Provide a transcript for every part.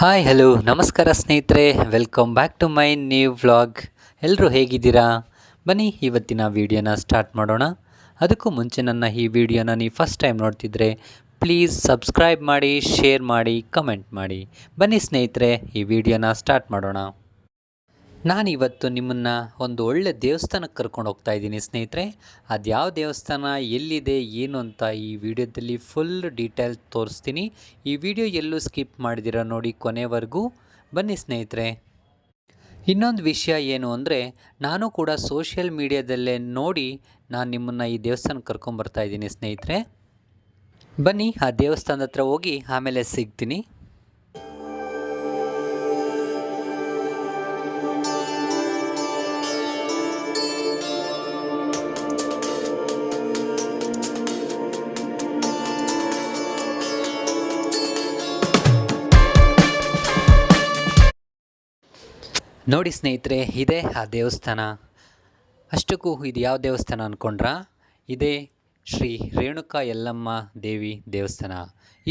Hi hello ನಮಸ್ಕಾರ ಸ್ನೇಹಿತರೆ, welcome back to my new vlog. ಎಲ್ಲರೂ ಹೇಗಿದ್ದೀರಾ? ಬನ್ನಿ ಇವತ್ತಿನ ವಿಡಿಯೋನ ಸ್ಟಾರ್ಟ್ ಮಾಡೋಣ. ಅದಕ್ಕೂ ಮುಂಚೆ ನನ್ನ ಈ ವಿಡಿಯೋನ ನೀವು ಫಸ್ಟ್ ಟೈಮ್ ನೋಡ್ತಿದ್ರೆ ಪ್ಲೀಸ್ ಸಬ್ಸ್ಕ್ರೈಬ್ ಮಾಡಿ, ಶೇರ್ ಮಾಡಿ, ಕಮೆಂಟ್ ಮಾಡಿ. ಬನ್ನಿ ಸ್ನೇಹಿತರೆ, ಈ ವಿಡಿಯೋನ ಸ್ಟಾರ್ಟ್ ಮಾಡೋಣ. ನಾನಿವತ್ತು ನಿಮ್ಮನ್ನು ಒಂದು ಒಳ್ಳೆ ದೇವಸ್ಥಾನಕ್ಕೆ ಕರ್ಕೊಂಡು ಹೋಗ್ತಾ ಇದ್ದೀನಿ ಸ್ನೇಹಿತರೆ. ಅದು ಯಾವ ದೇವಸ್ಥಾನ, ಎಲ್ಲಿದೆ, ಏನು ಅಂತ ಈ ವಿಡಿಯೋದಲ್ಲಿ ಫುಲ್ ಡೀಟೇಲ್ ತೋರಿಸ್ತೀನಿ. ಈ ವಿಡಿಯೋ ಎಲ್ಲೂ ಸ್ಕಿಪ್ ಮಾಡಿದಿರ ನೋಡಿ ಕೊನೆವರೆಗೂ. ಬನ್ನಿ ಸ್ನೇಹಿತರೆ. ಇನ್ನೊಂದು ವಿಷಯ ಏನು ಅಂದರೆ, ನಾನು ಕೂಡ ಸೋಷಿಯಲ್ ಮೀಡಿಯಾದಲ್ಲೇ ನೋಡಿ ನಾನು ನಿಮ್ಮನ್ನು ಈ ದೇವಸ್ಥಾನಕ್ಕೆ ಕರ್ಕೊಂಬರ್ತಾ ಇದ್ದೀನಿ ಸ್ನೇಹಿತರೆ. ಬನ್ನಿ ಆ ದೇವಸ್ಥಾನದ ಹತ್ರ ಹೋಗಿ ಆಮೇಲೆ ಸಿಗ್ತೀನಿ. ನೋಡಿ ಸ್ನೇಹಿತರೆ, ಇದೇ ಆ ದೇವಸ್ಥಾನ. ಅಷ್ಟಕ್ಕೂ ಇದು ಯಾವ ದೇವಸ್ಥಾನ ಅಂದ್ಕೊಂಡ್ರಾ? ಇದೇ ಶ್ರೀ ರೇಣುಕಾ ಯಲ್ಲಮ್ಮ ದೇವಿ ದೇವಸ್ಥಾನ.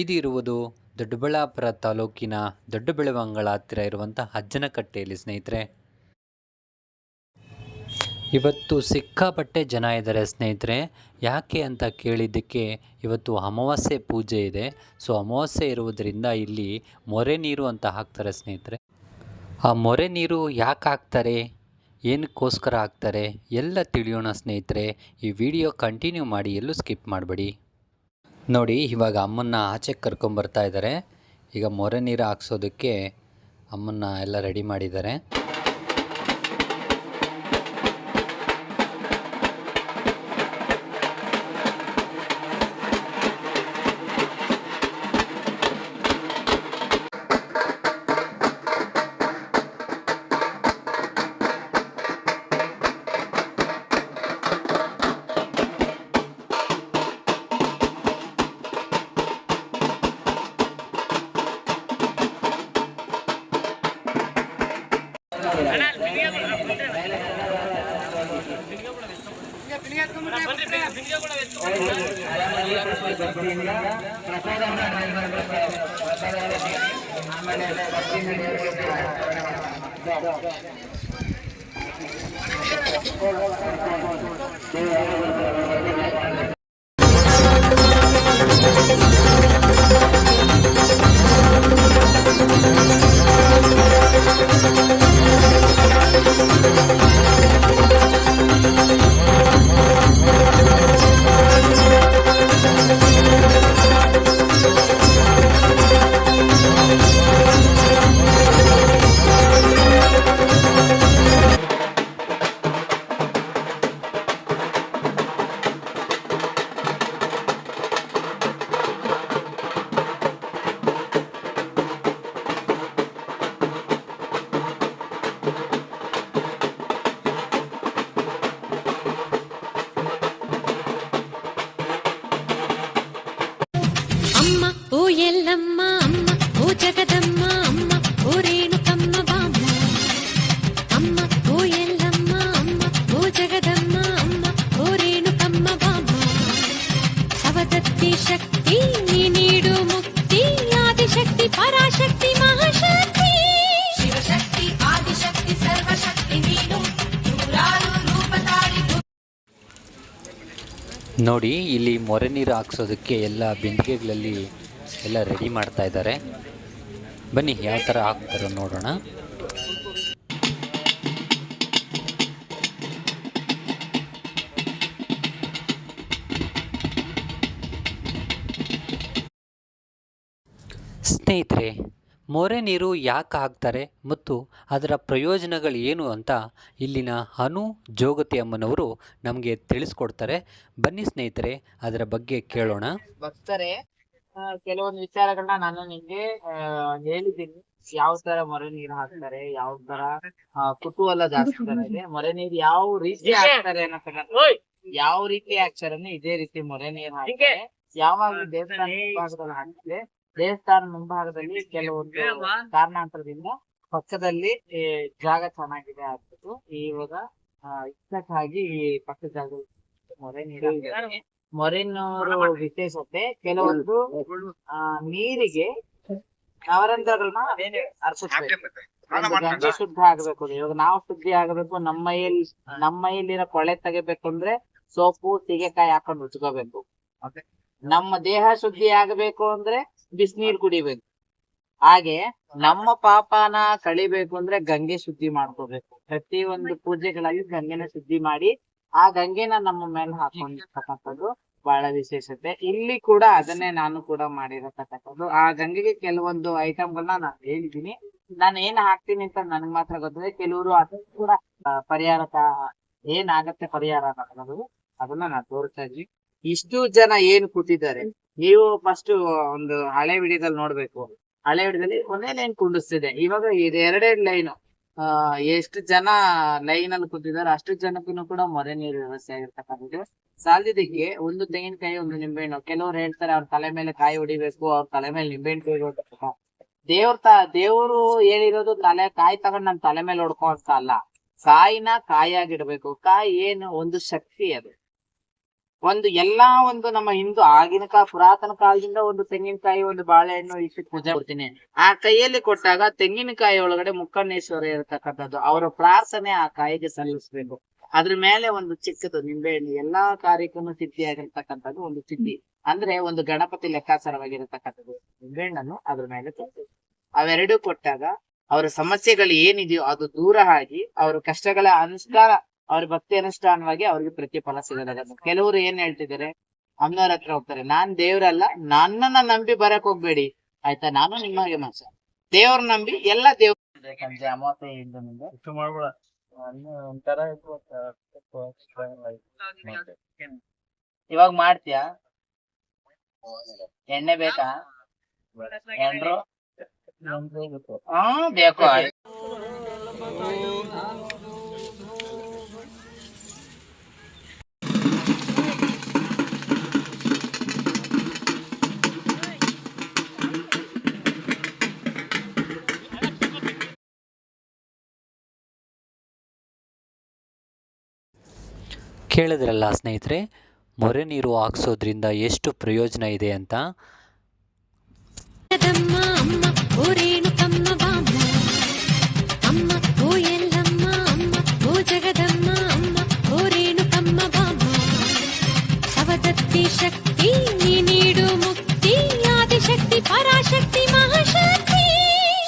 ಇದು ಇರುವುದು ದೊಡ್ಡಬಳ್ಳಾಪುರ ತಾಲೂಕಿನ ದೊಡ್ಡಬೆಳವಂಗಲ ಹತ್ತಿರ ಇರುವಂಥ ಅಜ್ಜನಕಟ್ಟೆಯಲ್ಲಿ ಸ್ನೇಹಿತರೆ. ಇವತ್ತು ಸಿಕ್ಕಾಪಟ್ಟೆ ಜನ ಇದ್ದಾರೆ ಸ್ನೇಹಿತರೆ. ಯಾಕೆ ಅಂತ ಕೇಳಿದ್ದಕ್ಕೆ, ಇವತ್ತು ಅಮಾವಾಸ್ಯೆ ಪೂಜೆ ಇದೆ. ಸೊ ಅಮಾವಾಸ್ಯೆ ಇರುವುದರಿಂದ ಇಲ್ಲಿ ಮೊರೆ ನೀರು ಅಂತ ಹಾಕ್ತಾರೆ ಸ್ನೇಹಿತರೆ. ಆ ಮೊರೆ ನೀರು ಯಾಕೆ ಹಾಕ್ತಾರೆ, ಏನಕ್ಕೋಸ್ಕರ ಹಾಕ್ತಾರೆ ಎಲ್ಲ ತಿಳಿಯೋಣ ಸ್ನೇಹಿತರೆ. ಈ ವಿಡಿಯೋ ಕಂಟಿನ್ಯೂ ಮಾಡಿ, ಎಲ್ಲೂ ಸ್ಕಿಪ್ ಮಾಡಬೇಡಿ. ನೋಡಿ, ಇವಾಗ ಅಮ್ಮನ್ನ ಆಚೆ ಕರ್ಕೊಂಬರ್ತಾ ಇದ್ದಾರೆ. ಈಗ ಮೊರೆ ನೀರು ಹಾಕ್ಸೋದಕ್ಕೆ ಅಮ್ಮನ್ನ ಎಲ್ಲ ರೆಡಿ ಮಾಡಿದ್ದಾರೆ. ಎಲ್ಲಮ್ಮ ಅಮ್ಮ, ಓ ಜಗದಮ್ಮ ಅಮ್ಮ, ಓ ರೇಣುಕಮ್ಮ ಬಾಮ್ಮ. ಅಮ್ಮ ಓ ಎಲ್ಲಮ್ಮ ಅಮ್ಮ, ಓ ಜಗದಮ್ಮ ಅಮ್ಮ, ಓ ರೇಣುಕಮ್ಮ ಬಾಮ್ಮ. ಸವದತ್ತಿ ಶಕ್ತಿ ನೀ ನೀಡು ಮುಕ್ತಿ, ಆದಿಶಕ್ತಿ ಪರಾಶಕ್ತಿ ಮಹಾಶಕ್ತಿ. ಶಿವಶಕ್ತಿ ಆದಿಶಕ್ತಿ ಸರ್ವಶಕ್ತಿ ನೀನು, ನೂರಾರು ರೂಪ ತಾಳಿ. ನೋಡಿ, ಇಲ್ಲಿ ಮೊರೆ ನೀರು ಹಾಕ್ಸೋದಕ್ಕೆ ಎಲ್ಲ ಬಿಂದಿಗೆಗಳಲ್ಲಿ ಎಲ್ಲ ರೆಡಿ ಮಾಡ್ತಾ ಇದ್ದಾರೆ. ಬನ್ನಿ ಯಾವ ಥರ ಹಾಕ್ತಾರೋ ನೋಡೋಣ. ಸ್ನೇಹಿತರೆ, ಮೊರೆ ನೀರು ಯಾಕೆ ಹಾಕ್ತಾರೆ ಮತ್ತು ಅದರ ಪ್ರಯೋಜನಗಳು ಏನು ಅಂತ ಇಲ್ಲಿನ ಅನು ಜೋಗತಿ ಅಮ್ಮನವರು ನಮಗೆ ತಿಳಿಸ್ಕೊಡ್ತಾರೆ. ಬನ್ನಿ ಸ್ನೇಹಿತರೆ, ಅದರ ಬಗ್ಗೆ ಕೇಳೋಣ. ಭಕ್ತರೇ, ಕೆಲವೊಂದು ವಿಚಾರಗಳನ್ನ ನಾನು ನಿಮ್ಗೆ ಹೇಳಿದ್ದೀನಿ. ಯಾವ ತರ ಮೊರೆ ನೀರು ಹಾಕ್ತಾರೆ, ಯಾವ ತರ ಕುತೂಹಲ ಜಾಸ್ತಿ ಇದೆ. ಮೊರೆ ನೀರು ಯಾವ ರೀತಿ ಹಾಕ್ತಾರೆ ಅನ್ನೋ ಯಾವ ರೀತಿ ಹಾಕ್ತಾರೆ, ಇದೇ ರೀತಿ ಮೊರೆ ನೀರು ಹಾಕ್ತಾರೆ. ಯಾವಾಗ ದೇವಸ್ಥಾನ ಮುಂಭಾಗದಲ್ಲಿ ಹಾಕ್ತಾರೆ, ದೇವಸ್ಥಾನ ಮುಂಭಾಗದಲ್ಲಿ ಕೆಲವೊಂದು ಕಾರಣಾಂತರದಿಂದ ಪಕ್ಕದಲ್ಲಿ ಜಾಗ ಚೆನ್ನಾಗಿದೆ ಆಗ್ಬಿಟ್ಟು ಇವಾಗ ಇದಕ್ಕಾಗಿ ಈ ಪಕ್ಕದ ಜಾಗದಲ್ಲಿ ಮೊರೆ ನೀರು ಮೊರೆನೂರು ವಿಶೇಷತೆ ಕೆಲವೊಂದು ನೀರಿಗೆ ನವರಂಧ್ರಗಳನ್ನ ಅರ್ಪಿಸ್ಬೇಕು. ಒಂದು ಗಂಗೆ ಶುದ್ಧ ಆಗ್ಬೇಕು. ಇವಾಗ ನಾವು ಶುದ್ಧಿ ಆಗಬೇಕು. ನಮ್ಮ ಮೈಯಲ್ಲಿರೋ ಕೊಳೆ ತೆಗಿಬೇಕು ಅಂದ್ರೆ ಸೋಪು ಸೀಗೆಕಾಯಿ ಹಾಕೊಂಡು ಉಚ್ಕೋಬೇಕು. ನಮ್ಮ ದೇಹ ಶುದ್ಧಿ ಆಗಬೇಕು ಅಂದ್ರೆ ಬಿಸಿನೀರ್ ಕುಡಿಬೇಕು. ಹಾಗೆ ನಮ್ಮ ಪಾಪನ ಕಳಿಬೇಕು ಅಂದ್ರೆ ಗಂಗೆ ಶುದ್ಧಿ ಮಾಡ್ಕೋಬೇಕು. ಪ್ರತಿ ಒಂದು ಪೂಜೆಗಳಲ್ಲಿ ಗಂಗೆನ ಶುದ್ಧಿ ಮಾಡಿ ಆ ಗಂಗೆನ ನಮ್ಮ ಮೇಲೆ ಹಾಕೊಂಡಿರ್ತಕ್ಕಂಥದ್ದು ಬಹಳ ವಿಶೇಷತೆ. ಇಲ್ಲಿ ಕೂಡ ಅದನ್ನೇ ನಾನು ಕೂಡ ಮಾಡಿರತಕ್ಕಂಥದ್ದು. ಆ ಗಂಗೆಗೆ ಕೆಲವೊಂದು ಐಟಮ್ಗಳನ್ನ ನಾನು ಹೇಳಿದೀನಿ. ನಾನು ಏನ್ ಹಾಕ್ತೀನಿ ಅಂತ ನನ್ಗೆ ಮಾತ್ರ ಗೊತ್ತಿದೆ. ಕೆಲವರು ಅದನ್ನ ಕೂಡ ಪರಿಹಾರ ಏನಾಗತ್ತೆ ಪರಿಹಾರ ಅನ್ನೋದು ಅದನ್ನ ನಾನು ತೋರಿಸ್ತಾ ಇದ್ದೀನಿ. ಇಷ್ಟು ಜನ ಏನ್ ಕೂತಿದ್ದಾರೆ, ನೀವು ಫಸ್ಟ್ ಒಂದು ಹಳೆ ವಿಡಿಯೋದಲ್ಲಿ ನೋಡ್ಬೇಕು. ಹಳೆ ವಿಡಿಯೋದಲ್ಲಿ ಒಂದೇ ಲೈನ್ ಕುಂಡಿಸ್ತಿದೆ. ಇವಾಗ ಇದು ಎರಡೇ ಲೈನ್. ಎಷ್ಟು ಜನ ಲೈನ್ ಅಲ್ಲಿ ಕೂತಿದ್ದಾರೆ ಅಷ್ಟು ಜನಕ್ಕೂ ಕೂಡ ಮೊರೆ ನೀರು ವ್ಯವಸ್ಥೆ ಆಗಿರ್ತಕ್ಕಂಥದ್ದು. ಸಾಲದಿದ್ದಕ್ಕೆ ಒಂದು ತೆಂಗಿನಕಾಯಿ ಒಂದು ನಿಂಬೆಹಣ್ಣು. ಕೆಲವ್ರು ಹೇಳ್ತಾರೆ ಅವ್ರ ತಲೆ ಮೇಲೆ ಕಾಯಿ ಹೊಡಿಬೇಕು, ಅವ್ರ ತಲೆ ಮೇಲೆ ನಿಂಬೆಹಣ್ಣು ಕೊಯ್ಬೇಕು. ದೇವ್ರು ಹೇಳಿರೋದು ಕಾಯಿ ತಗೊಂಡ್ ನಮ್ ತಲೆ ಮೇಲೆ ಹೊಡ್ಕೊ ಅಂತ ಅಲ್ಲ. ಕಾಯಿನ ಕಾಯಾಗಿಡ್ಬೇಕು. ಕಾಯಿ ಏನು ಒಂದು ಶಕ್ತಿ. ಅದು ಒಂದು ನಮ್ಮ ಹಿಂದೂ ಆಗಿನ ಪುರಾತನ ಕಾಲದಿಂದ ಒಂದು ತೆಂಗಿನಕಾಯಿ ಒಂದು ಬಾಳೆಹಣ್ಣು ಇಟ್ಟು ಪೂಜೆ ಕೊಡ್ತೀನಿ. ಆ ಕೈಯಲ್ಲಿ ಕೊಟ್ಟಾಗ ತೆಂಗಿನಕಾಯಿ ಒಳಗಡೆ ಮುಕ್ಕಣ್ಣೇಶ್ವರ ಇರತಕ್ಕಂಥದ್ದು. ಅವರ ಪ್ರಾರ್ಥನೆ ಆ ಕಾಯಿಗೆ ಸಲ್ಲಿಸ್ಬೇಕು. ಅದ್ರ ಮೇಲೆ ಒಂದು ಚಿಕ್ಕದು ನಿಂಬೆಹಣ್ಣು. ಎಲ್ಲಾ ಕಾರ್ಯಕ್ಕೂ ಸಿದ್ಧಿಯಾಗಿರ್ತಕ್ಕಂಥದ್ದು ಒಂದು ಸಿದ್ಧಿ ಅಂದ್ರೆ ಒಂದು ಗಣಪತಿ ಲೆಕ್ಕಾಚಾರವಾಗಿರತಕ್ಕಂಥದ್ದು. ನಿಂಬೆಹಣ್ಣನ್ನು ಅದ್ರ ಮೇಲೆ ಕೊಡ್ಬೇಕು. ಅವೆರಡೂ ಕೊಟ್ಟಾಗ ಅವರ ಸಮಸ್ಯೆಗಳು ಏನಿದೆಯೋ ಅದು ದೂರ ಆಗಿ ಅವ್ರ ಕಷ್ಟಗಳ ಅನುಷ್ಠಾನ, ಅವ್ರ ಭಕ್ತಿ ಅನುಷ್ಠಾನವಾಗಿ ಅವ್ರಿಗೆ ಪ್ರತಿಫಲ ಸಿಗೋದಾಗತ್ತೆ. ಕೆಲವರು ಏನ್ ಹೇಳ್ತಿದ್ದಾರೆ, ಅಮ್ಮನವ್ರ ಹತ್ರ ಹೋಗ್ತಾರೆ, ನಾನ್ ದೇವ್ರಲ್ಲ, ನನ್ನನ್ನ ನಂಬಿ ಬರಕ್ ಹೋಗ್ಬೇಡಿ ಆಯ್ತಾ, ನಾನು ನಿಮಗೆ ಮನುಷ್ಯ, ದೇವ್ರ ನಂಬಿ ಎಲ್ಲ ದೇವ್ರ ಸಂಜೆ ಅಮಾವಾಸ್ಯೆಯಿಂದ ಒಂಥರ ಇವಾಗ ಮಾಡ್ತೀಯಾ? ಎಣ್ಣೆ ಬೇಕಾ? ಎಣ್ಣರು ಬೇಕು. ಕೇಳಿದ್ರಲ್ಲ ಸ್ನೇಹಿತರೆ, ಮೊರೆ ನೀರು ಹಾಕ್ಸೋದ್ರಿಂದ ಎಷ್ಟು ಪ್ರಯೋಜನ ಇದೆ ಅಂತ. ಜಗದಮ್ಮ ಅಮ್ಮ ಓ ರೇಣುಕಮ್ಮ ಬಾಮ್ಮ, ಅಮ್ಮ ಓ ಎಲ್ಲಮ್ಮ ಅಮ್ಮ ಓ ಜಗದಮ್ಮ ಅಮ್ಮ ಓ ರೇಣುಕಮ್ಮ ಬಾಮ್ಮ. ಸವದತ್ತಿ ಶಕ್ತಿ ನೀ ನೀಡು ಮುಕ್ತಿ, ಆದಿಶಕ್ತಿ ಪರಾಶಕ್ತಿ ಮಹಾಶಕ್ತಿ.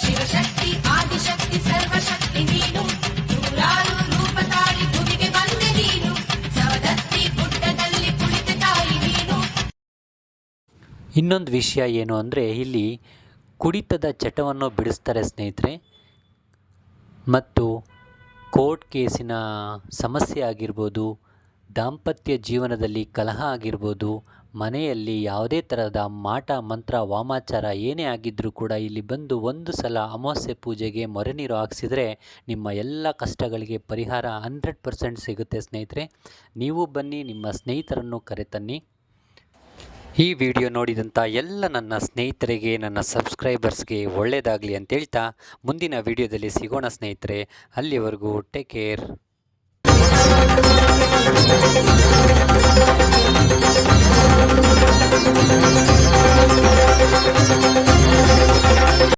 ಶಿವಶಕ್ತಿ ಆದಿಶಕ್ತಿ ಸರ್ವಶಕ್ತಿ ನೀನು, ನೂರಾರು ರೂಪ ತಾಳಿ ಭೂಮಿಗೆ ಬಂದೆ ನೀನು. ಸವದತ್ತಿ ಗುಡ್ಡದಲ್ಲಿ ಕುಳಿತ ತಾಯಿ ನೀನು. ಇನ್ನೊಂದು ವಿಷಯ ಏನು ಅಂದರೆ, ಇಲ್ಲಿ ಕುಡಿತದ ಚಟವನ್ನು ಬಿಡಿಸ್ತಾರೆ ಸ್ನೇಹಿತರೆ. ಮತ್ತು ಕೋರ್ಟ್ ಕೇಸಿನ ಸಮಸ್ಯೆ ಆಗಿರ್ಬೋದು, ದಾಂಪತ್ಯ ಜೀವನದಲ್ಲಿ ಕಲಹ ಆಗಿರ್ಬೋದು, ಮನೆಯಲ್ಲಿ ಯಾವುದೇ ಥರದ ಮಾಟ ಮಂತ್ರ ವಾಮಾಚಾರ ಏನೇ ಆಗಿದ್ದರೂ ಕೂಡ ಇಲ್ಲಿ ಬಂದು ಒಂದು ಸಲ ಅಮಾವಾಸ್ಯೆ ಪೂಜೆಗೆ ಮೊರೆ ನೀರು ಹಾಕ್ಸಿದ್ರೆ ನಿಮ್ಮ ಎಲ್ಲ ಕಷ್ಟಗಳಿಗೆ ಪರಿಹಾರ 100% ಸಿಗುತ್ತೆ ಸ್ನೇಹಿತರೆ. ನೀವು ಬನ್ನಿ, ನಿಮ್ಮ ಸ್ನೇಹಿತರನ್ನು ಕರೆತನ್ನಿ. ಈ ವಿಡಿಯೋ ನೋಡಿದಂಥ ಎಲ್ಲ ನನ್ನ ಸ್ನೇಹಿತರಿಗೆ, ನನ್ನ ಸಬ್ಸ್ಕ್ರೈಬರ್ಸ್ಗೆ ಒಳ್ಳೆಯದಾಗಲಿ ಅಂತ ಹೇಳ್ತಾ ಮುಂದಿನ ವಿಡಿಯೋದಲ್ಲಿ ಸಿಗೋಣ ಸ್ನೇಹಿತರೆ. ಅಲ್ಲಿವರೆಗೂ ಟೇಕ್ ಕೇರ್.